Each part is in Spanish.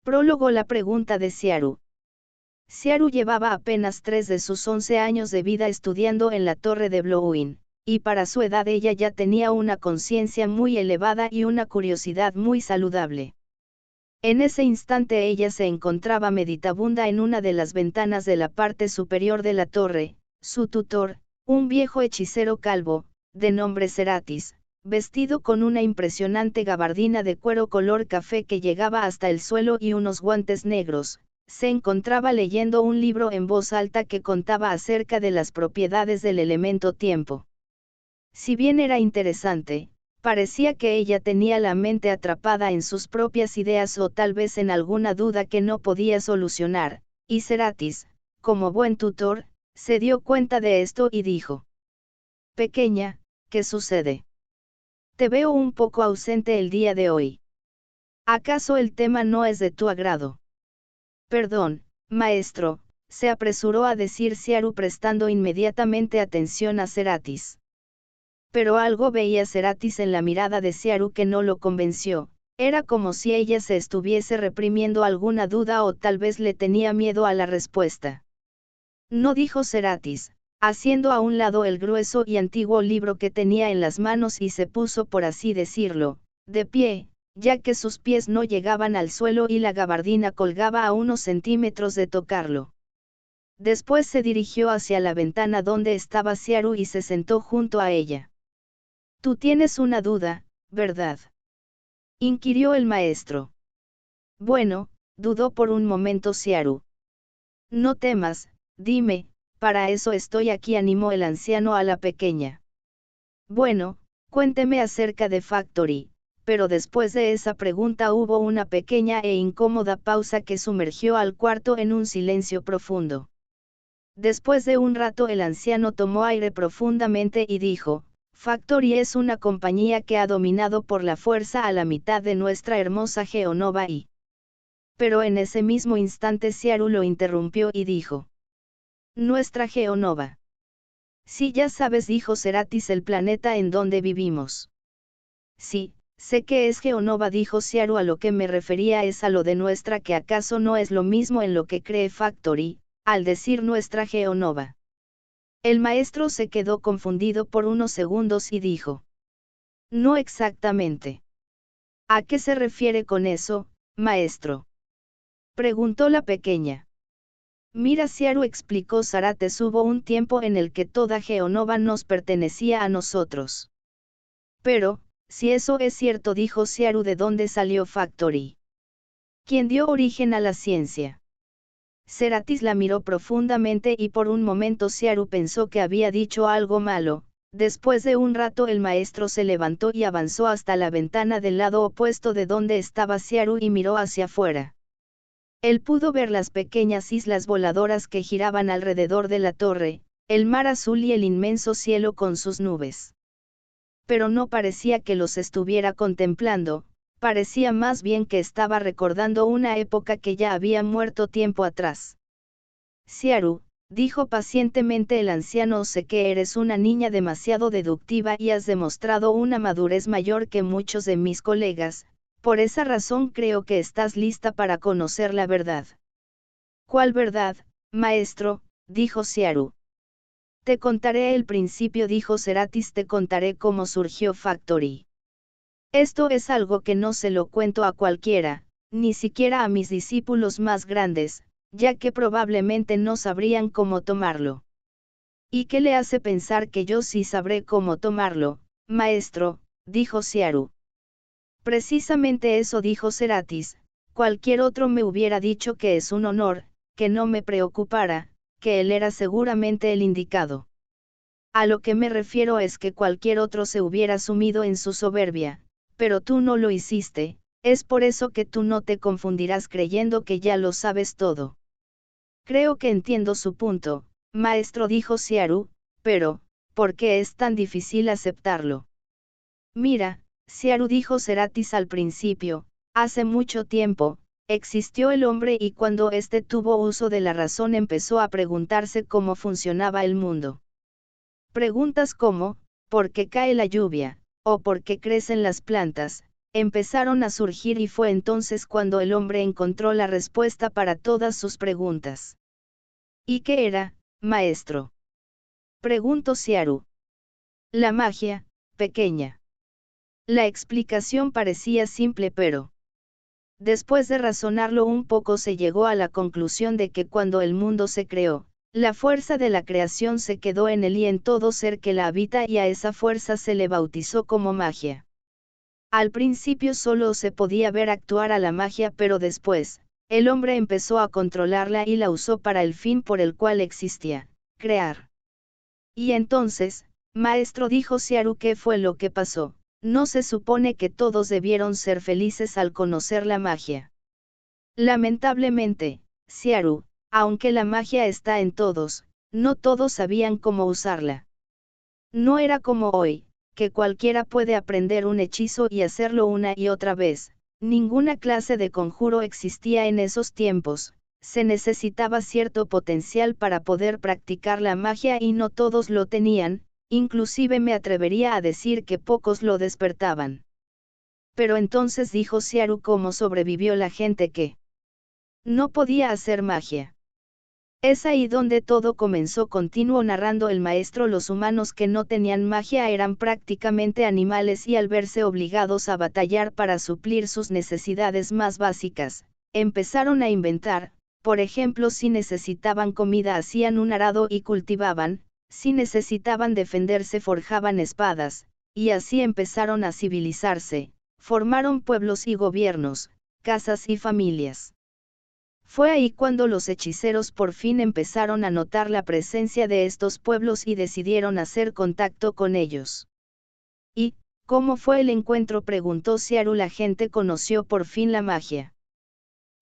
Prólogo. La pregunta de Xiaru. Xiaru llevaba apenas 3 de sus 11 años de vida estudiando en la Torre de Blowin, y para su edad ella ya tenía una conciencia muy elevada y una curiosidad muy saludable. En ese instante ella se encontraba meditabunda en una de las ventanas de la parte superior de la torre. Su tutor, un viejo hechicero calvo, de nombre Seratis, vestido con una impresionante gabardina de cuero color café que llegaba hasta el suelo y unos guantes negros, se encontraba leyendo un libro en voz alta que contaba acerca de las propiedades del elemento tiempo. Si bien era interesante, parecía que ella tenía la mente atrapada en sus propias ideas o tal vez en alguna duda que no podía solucionar, y Seratis, como buen tutor, se dio cuenta de esto y dijo: «Pequeña, ¿qué sucede? Te veo un poco ausente el día de hoy. ¿Acaso el tema no es de tu agrado?» «Perdón, maestro», se apresuró a decir Xiaru prestando inmediatamente atención a Seratis. Pero algo veía Seratis en la mirada de Xiaru que no lo convenció. Era como si ella se estuviese reprimiendo alguna duda o tal vez le tenía miedo a la respuesta. «No», dijo Seratis, haciendo a un lado el grueso y antiguo libro que tenía en las manos y se puso, por así decirlo, de pie, ya que sus pies no llegaban al suelo y la gabardina colgaba a unos centímetros de tocarlo. Después se dirigió hacia la ventana donde estaba Xiaru y se sentó junto a ella. «Tú tienes una duda, ¿verdad?», inquirió el maestro. «Bueno», dudó por un momento Xiaru. «No temas, dime, para eso estoy aquí», animó el anciano a la pequeña. «Bueno, cuénteme acerca de Factory», pero después de esa pregunta hubo una pequeña e incómoda pausa que sumergió al cuarto en un silencio profundo. Después de un rato el anciano tomó aire profundamente y dijo: «Factory es una compañía que ha dominado por la fuerza a la mitad de nuestra hermosa Geonova y...». Pero en ese mismo instante Xiaru lo interrumpió y dijo: «¿Nuestra Geonova?». «Sí, ya sabes», dijo Seratis, «el planeta en donde vivimos». «Sí, sé que es Geonova», dijo Xiaru, «a lo que me refería es a lo de nuestra, que acaso no es lo mismo en lo que cree Factory, al decir nuestra Geonova». El maestro se quedó confundido por unos segundos y dijo: «No exactamente». «¿A qué se refiere con eso, maestro?», preguntó la pequeña. «Mira, Xiaru», explicó Sarates, «hubo un tiempo en el que toda Geonova nos pertenecía a nosotros». «Pero, si eso es cierto», dijo Xiaru, «¿de dónde salió Factory? ¿Quién dio origen a la ciencia?». Seratis la miró profundamente y por un momento Xiaru pensó que había dicho algo malo. Después de un rato el maestro se levantó y avanzó hasta la ventana del lado opuesto de donde estaba Xiaru y miró hacia afuera. Él pudo ver las pequeñas islas voladoras que giraban alrededor de la torre, el mar azul y el inmenso cielo con sus nubes. Pero no parecía que los estuviera contemplando, parecía más bien que estaba recordando una época que ya había muerto tiempo atrás. «Xiaru», dijo pacientemente el anciano, «sé que eres una niña demasiado deductiva y has demostrado una madurez mayor que muchos de mis colegas, por esa razón creo que estás lista para conocer la verdad». «¿Cuál verdad, maestro?», dijo Xiaru. «Te contaré el principio», dijo Seratis, «te contaré cómo surgió Factory. Esto es algo que no se lo cuento a cualquiera, ni siquiera a mis discípulos más grandes, ya que probablemente no sabrían cómo tomarlo». «¿Y qué le hace pensar que yo sí sabré cómo tomarlo, maestro?», dijo Xiaru. «Precisamente eso», dijo Seratis, «cualquier otro me hubiera dicho que es un honor, que no me preocupara, que él era seguramente el indicado. A lo que me refiero es que cualquier otro se hubiera sumido en su soberbia, pero tú no lo hiciste, es por eso que tú no te confundirás creyendo que ya lo sabes todo». «Creo que entiendo su punto, maestro», dijo Xiaru, «pero, ¿por qué es tan difícil aceptarlo?». «Mira, Xiaru», dijo Seratis al principio, «hace mucho tiempo, existió el hombre y cuando éste tuvo uso de la razón empezó a preguntarse cómo funcionaba el mundo. Preguntas como, ¿por qué cae la lluvia?, o ¿por qué crecen las plantas?, empezaron a surgir y fue entonces cuando el hombre encontró la respuesta para todas sus preguntas. ¿Y qué era, maestro? Preguntó Xiaoru. La magia, pequeña. La explicación parecía simple pero, después de razonarlo un poco se llegó a la conclusión de que cuando el mundo se creó, la fuerza de la creación se quedó en él y en todo ser que la habita y a esa fuerza se le bautizó como magia. Al principio solo se podía ver actuar a la magia pero después, el hombre empezó a controlarla y la usó para el fin por el cual existía, crear. Y entonces, maestro, dijo Xiaoru, ¿qué fue lo que pasó? ¿No se supone que todos debieron ser felices al conocer la magia? Lamentablemente, Xiaoru, aunque la magia está en todos, no todos sabían cómo usarla. No era como hoy, que cualquiera puede aprender un hechizo y hacerlo una y otra vez. Ninguna clase de conjuro existía en esos tiempos, se necesitaba cierto potencial para poder practicar la magia y no todos lo tenían, inclusive me atrevería a decir que pocos lo despertaban. Pero entonces, dijo Xiaoru, ¿cómo sobrevivió la gente que no podía hacer magia? Es ahí donde todo comenzó, continuó narrando el maestro. Los humanos que no tenían magia eran prácticamente animales y al verse obligados a batallar para suplir sus necesidades más básicas, empezaron a inventar. Por ejemplo, si necesitaban comida hacían un arado y cultivaban, si necesitaban defenderse forjaban espadas, y así empezaron a civilizarse, formaron pueblos y gobiernos, casas y familias. Fue ahí cuando los hechiceros por fin empezaron a notar la presencia de estos pueblos y decidieron hacer contacto con ellos. ¿Y cómo fue el encuentro?, preguntó Xiaoru. La gente conoció por fin la magia.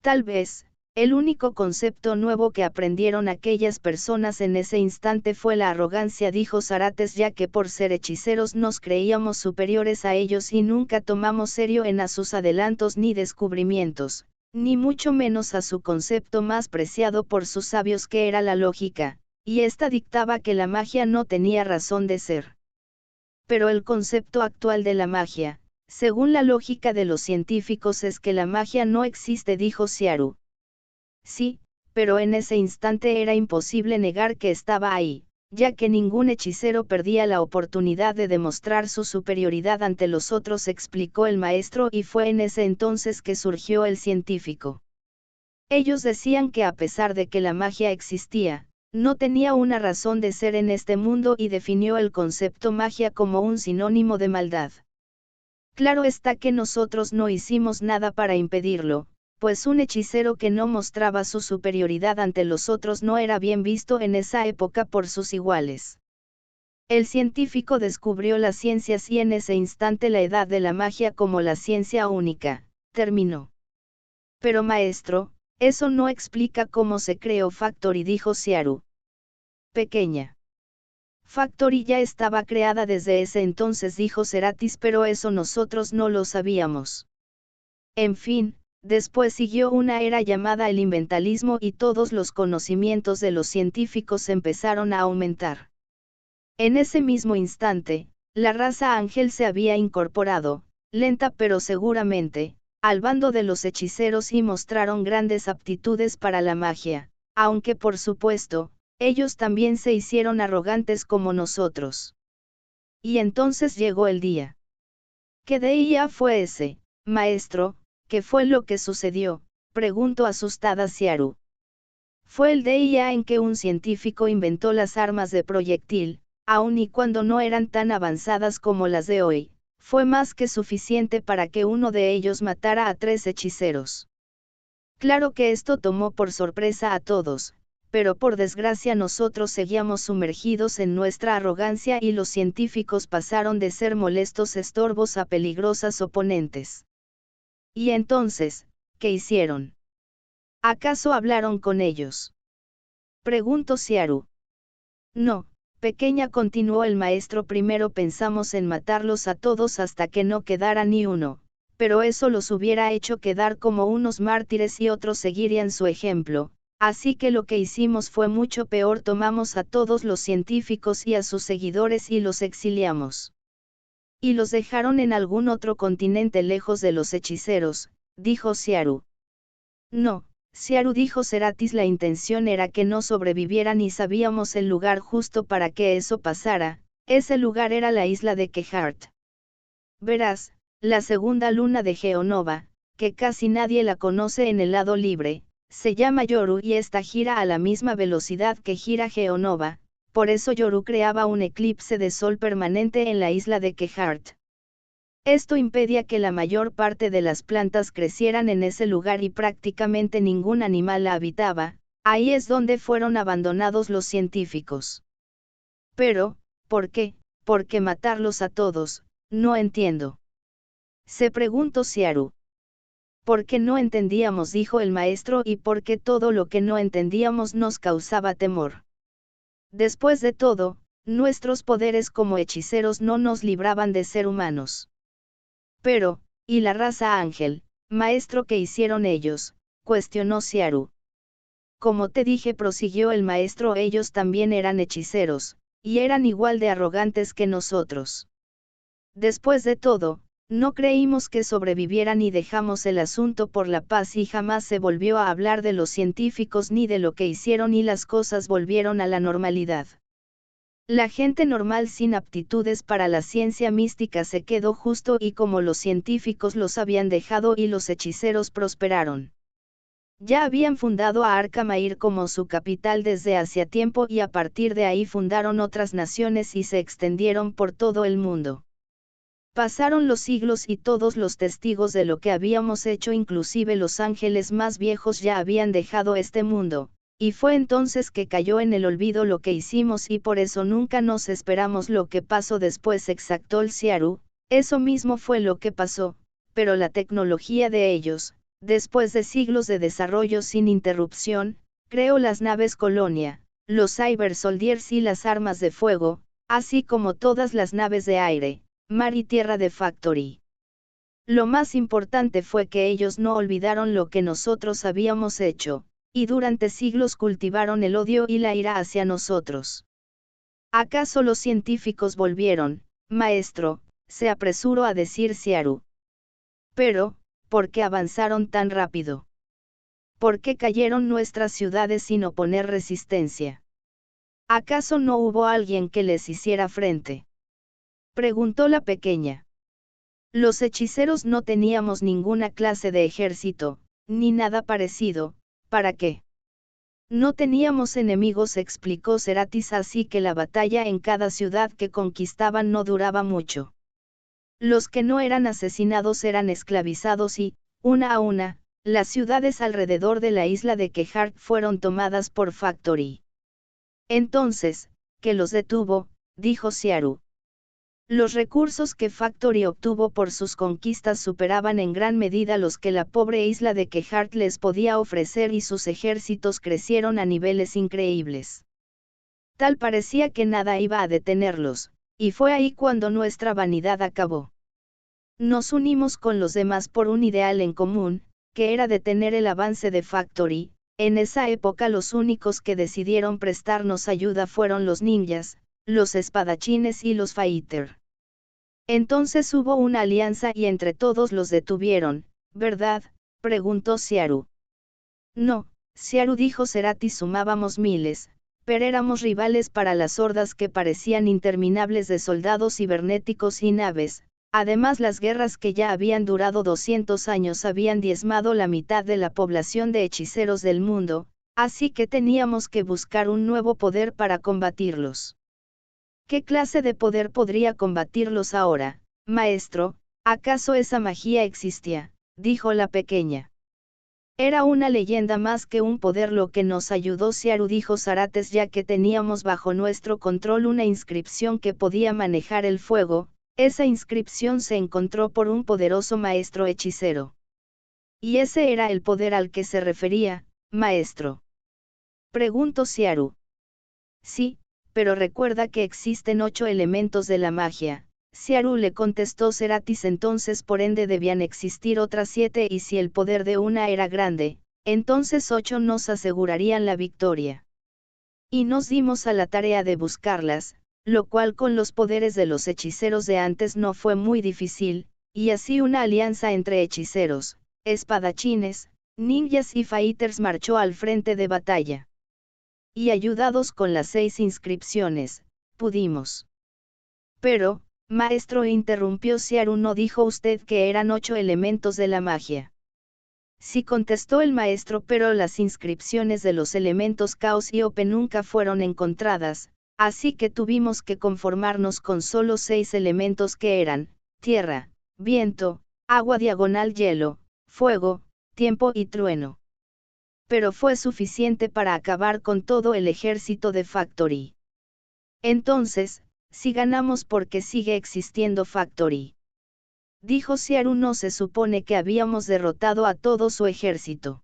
Tal vez, el único concepto nuevo que aprendieron aquellas personas en ese instante fue la arrogancia, dijo Sarates, ya que por ser hechiceros nos creíamos superiores a ellos y nunca tomamos serio en a sus adelantos ni descubrimientos, ni mucho menos a su concepto más preciado por sus sabios, que era la lógica, y esta dictaba que la magia no tenía razón de ser. Pero el concepto actual de la magia, según la lógica de los científicos, es que la magia no existe, dijo Xiaoru. Sí, pero en ese instante era imposible negar que estaba ahí, ya que ningún hechicero perdía la oportunidad de demostrar su superioridad ante los otros, explicó el maestro, y fue en ese entonces que surgió el científico. Ellos decían que a pesar de que la magia existía, no tenía una razón de ser en este mundo y definió el concepto magia como un sinónimo de maldad. Claro está que nosotros no hicimos nada para impedirlo, pues un hechicero que no mostraba su superioridad ante los otros no era bien visto en esa época por sus iguales. El científico descubrió las ciencias y en ese instante la edad de la magia como la ciencia única, terminó. Pero maestro, eso no explica cómo se creó Factory, dijo Xiaoru. Pequeña. Factory ya estaba creada desde ese entonces, dijo Seratis, pero eso nosotros no lo sabíamos. En fin, después siguió una era llamada el inventalismo y todos los conocimientos de los científicos empezaron a aumentar. En ese mismo instante, la raza ángel se había incorporado, lenta pero seguramente, al bando de los hechiceros y mostraron grandes aptitudes para la magia, aunque por supuesto, ellos también se hicieron arrogantes como nosotros. Y entonces llegó el día. ¿Qué día fue ese, maestro? ¿Qué fue lo que sucedió?, preguntó asustada Xiaoru. Fue el día en que un científico inventó las armas de proyectil, aun y cuando no eran tan avanzadas como las de hoy, fue más que suficiente para que uno de ellos matara a 3 hechiceros. Claro que esto tomó por sorpresa a todos, pero por desgracia nosotros seguíamos sumergidos en nuestra arrogancia y los científicos pasaron de ser molestos estorbos a peligrosas oponentes. ¿Y entonces, qué hicieron? ¿Acaso hablaron con ellos?, preguntó Xiaoru. No, pequeña, continuó el maestro, primero pensamos en matarlos a todos hasta que no quedara ni uno, pero eso los hubiera hecho quedar como unos mártires y otros seguirían su ejemplo, así que lo que hicimos fue mucho peor, tomamos a todos los científicos y a sus seguidores y los exiliamos. Y los dejaron en algún otro continente lejos de los hechiceros, dijo Xiaru. No, Xiaru, dijo Ceratis, la intención era que no sobrevivieran y sabíamos el lugar justo para que eso pasara. Ese lugar era la isla de Kehart. Verás, la segunda luna de Geonova, que casi nadie la conoce en el lado libre, se llama Yoru y esta gira a la misma velocidad que gira Geonova, por eso Yoru creaba un eclipse de sol permanente en la isla de Kehart. Esto impedía que la mayor parte de las plantas crecieran en ese lugar y prácticamente ningún animal la habitaba. Ahí es donde fueron abandonados los científicos. Pero, ¿por qué? ¿Por qué matarlos a todos? No entiendo. Se preguntó Xiaru. Porque no entendíamos, dijo el maestro, y porque todo lo que no entendíamos nos causaba temor. Después de todo, nuestros poderes como hechiceros no nos libraban de ser humanos. Pero, ¿y la raza ángel, maestro, qué hicieron ellos?, cuestionó Xiaru. Como te dije, prosiguió el maestro, ellos también eran hechiceros, y eran igual de arrogantes que nosotros. Después de todo, no creímos que sobrevivieran y dejamos el asunto por la paz y jamás se volvió a hablar de los científicos ni de lo que hicieron y las cosas volvieron a la normalidad. La gente normal sin aptitudes para la ciencia mística se quedó justo y como los científicos los habían dejado y los hechiceros prosperaron. Ya habían fundado a Arkhamair como su capital desde hacía tiempo y a partir de ahí fundaron otras naciones y se extendieron por todo el mundo. Pasaron los siglos y todos los testigos de lo que habíamos hecho, inclusive los ángeles más viejos, ya habían dejado este mundo, y fue entonces que cayó en el olvido lo que hicimos y por eso nunca nos esperamos lo que pasó después, exactó el Xiaru. Eso mismo fue lo que pasó, pero la tecnología de ellos, después de siglos de desarrollo sin interrupción, creó las naves colonia, los Cyber Soldiers y las armas de fuego, así como todas las naves de aire, mar y tierra de Factory. Lo más importante fue que ellos no olvidaron lo que nosotros habíamos hecho, y durante siglos cultivaron el odio y la ira hacia nosotros. ¿Acaso los científicos volvieron, maestro?, se apresuró a decir Xiaru. Pero, ¿por qué avanzaron tan rápido? ¿Por qué cayeron nuestras ciudades sin oponer resistencia? ¿Acaso no hubo alguien que les hiciera frente?, preguntó la pequeña. Los hechiceros no teníamos ninguna clase de ejército, ni nada parecido. ¿Para qué? No teníamos enemigos, explicó Ceratis, así que la batalla en cada ciudad que conquistaban no duraba mucho. Los que no eran asesinados eran esclavizados y, una a una, las ciudades alrededor de la isla de Kehart fueron tomadas por Factory. Entonces, ¿qué los detuvo?, dijo Xiaru. Los recursos que Factory obtuvo por sus conquistas superaban en gran medida los que la pobre isla de Kehart les podía ofrecer y sus ejércitos crecieron a niveles increíbles. Tal parecía que nada iba a detenerlos, y fue ahí cuando nuestra vanidad acabó. Nos unimos con los demás por un ideal en común, que era detener el avance de Factory. En esa época los únicos que decidieron prestarnos ayuda fueron los ninjas, los espadachines y los fighter. Entonces hubo una alianza y entre todos los detuvieron, ¿verdad?, preguntó Xiaru. No, Xiaru, dijo Ceratis, sumábamos miles, pero éramos rivales para las hordas que parecían interminables de soldados cibernéticos y naves. Además, las guerras que ya habían durado 200 años habían diezmado la mitad de la población de hechiceros del mundo, así que teníamos que buscar un nuevo poder para combatirlos. ¿Qué clase de poder podría combatirlos ahora, maestro? ¿Acaso esa magia existía?, dijo la pequeña. Era una leyenda más que un poder. Lo que nos ayudó, Xiaru, dijo Ceratis, ya que teníamos bajo nuestro control una inscripción que podía manejar el fuego. Esa inscripción se encontró por un poderoso maestro hechicero. ¿Y ese era el poder al que se refería, maestro?, preguntó Xiaru. Sí, pero recuerda que existen 8 elementos de la magia, Xiaru, le contestó Ceratis. Entonces por ende debían existir otras 7 y si el poder de una era grande, entonces 8 nos asegurarían la victoria. Y nos dimos a la tarea de buscarlas, lo cual con los poderes de los hechiceros de antes no fue muy difícil, y así una alianza entre hechiceros, espadachines, ninjas y fighters marchó al frente de batalla. Y ayudados con las 6 inscripciones, pudimos. Pero, maestro, interrumpió Xiaru, ¿no dijo usted que eran 8 elementos de la magia? Sí, contestó el maestro, pero las inscripciones de los elementos caos y Ope nunca fueron encontradas, así que tuvimos que conformarnos con solo 6 elementos que eran, tierra, viento, agua diagonal hielo, fuego, tiempo y trueno. Pero fue suficiente para acabar con todo el ejército de Factory. Entonces, si ganamos porque sigue existiendo Factory. Dijo Xiaru, ¿no se supone que habíamos derrotado a todo su ejército?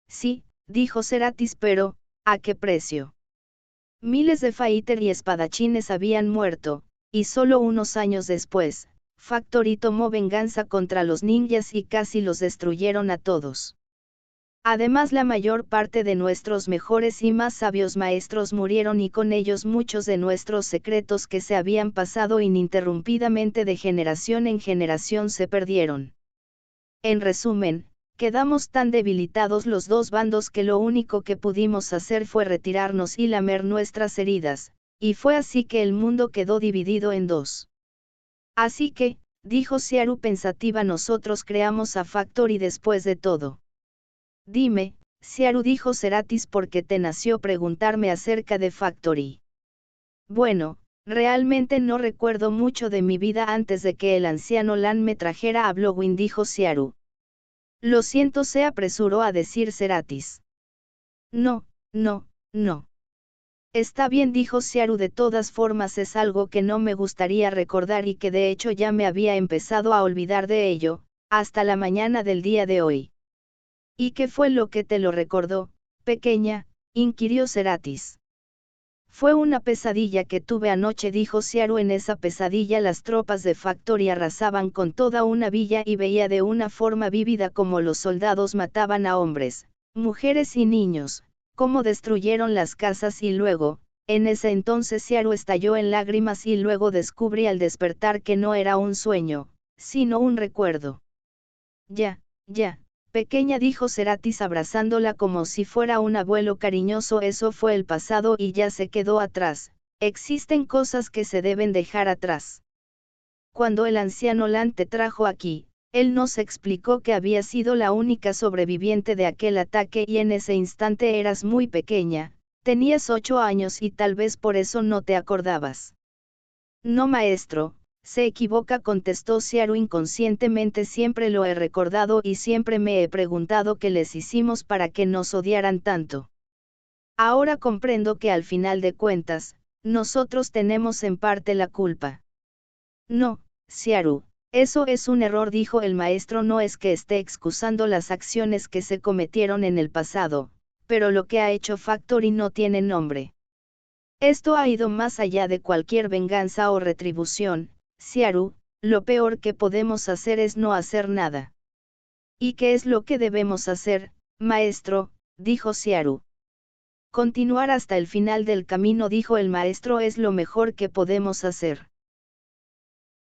Sí, dijo Ceratis, pero, ¿a qué precio? Miles de fighter y espadachines habían muerto, y solo unos años después, Factory tomó venganza contra los ninjas y casi los destruyeron a todos. Además, la mayor parte de nuestros mejores y más sabios maestros murieron y con ellos muchos de nuestros secretos que se habían pasado ininterrumpidamente de generación en generación se perdieron. En resumen, quedamos tan debilitados los dos bandos que lo único que pudimos hacer fue retirarnos y lamer nuestras heridas, y fue así que el mundo quedó dividido en dos. Así que, dijo Xiaru pensativa, nosotros creamos a Factory después de todo. Dime, Xiaru, dijo Ceratis, ¿por qué te nació preguntarme acerca de Factory? Bueno, realmente no recuerdo mucho de mi vida antes de que el anciano Lan me trajera a Blowin, dijo Xiaru. Lo siento, se apresuró a decir Ceratis. No. Está bien, dijo Xiaru, de todas formas es algo que no me gustaría recordar y que de hecho ya me había empezado a olvidar de ello, hasta la mañana del día de hoy. ¿Y qué fue lo que te lo recordó, pequeña?, inquirió Ceratis. Fue una pesadilla que tuve anoche, dijo Xiaru. En esa pesadilla las tropas de Factory arrasaban con toda una villa y veía de una forma vívida cómo los soldados mataban a hombres, mujeres y niños, cómo destruyeron las casas y luego, en ese entonces Xiaru estalló en lágrimas y luego descubrí al despertar que no era un sueño, sino un recuerdo. Ya, pequeña, dijo Ceratis abrazándola como si fuera un abuelo cariñoso, eso fue el pasado y ya se quedó atrás, existen cosas que se deben dejar atrás. Cuando el anciano Lan te trajo aquí, él nos explicó que había sido la única sobreviviente de aquel ataque y en ese instante eras muy pequeña, tenías 8 años y tal vez por eso no te acordabas. No, maestro. Se equivoca, contestó Xiaru inconscientemente, siempre lo he recordado y siempre me he preguntado qué les hicimos para que nos odiaran tanto. Ahora comprendo que al final de cuentas, nosotros tenemos en parte la culpa. No, Xiaru, eso es un error, dijo el maestro, no es que esté excusando las acciones que se cometieron en el pasado, pero lo que ha hecho Factory no tiene nombre. Esto ha ido más allá de cualquier venganza o retribución. Xiaru, lo peor que podemos hacer es no hacer nada. ¿Y qué es lo que debemos hacer, maestro?, dijo Xiaru. Continuar hasta el final del camino, dijo el maestro, es lo mejor que podemos hacer.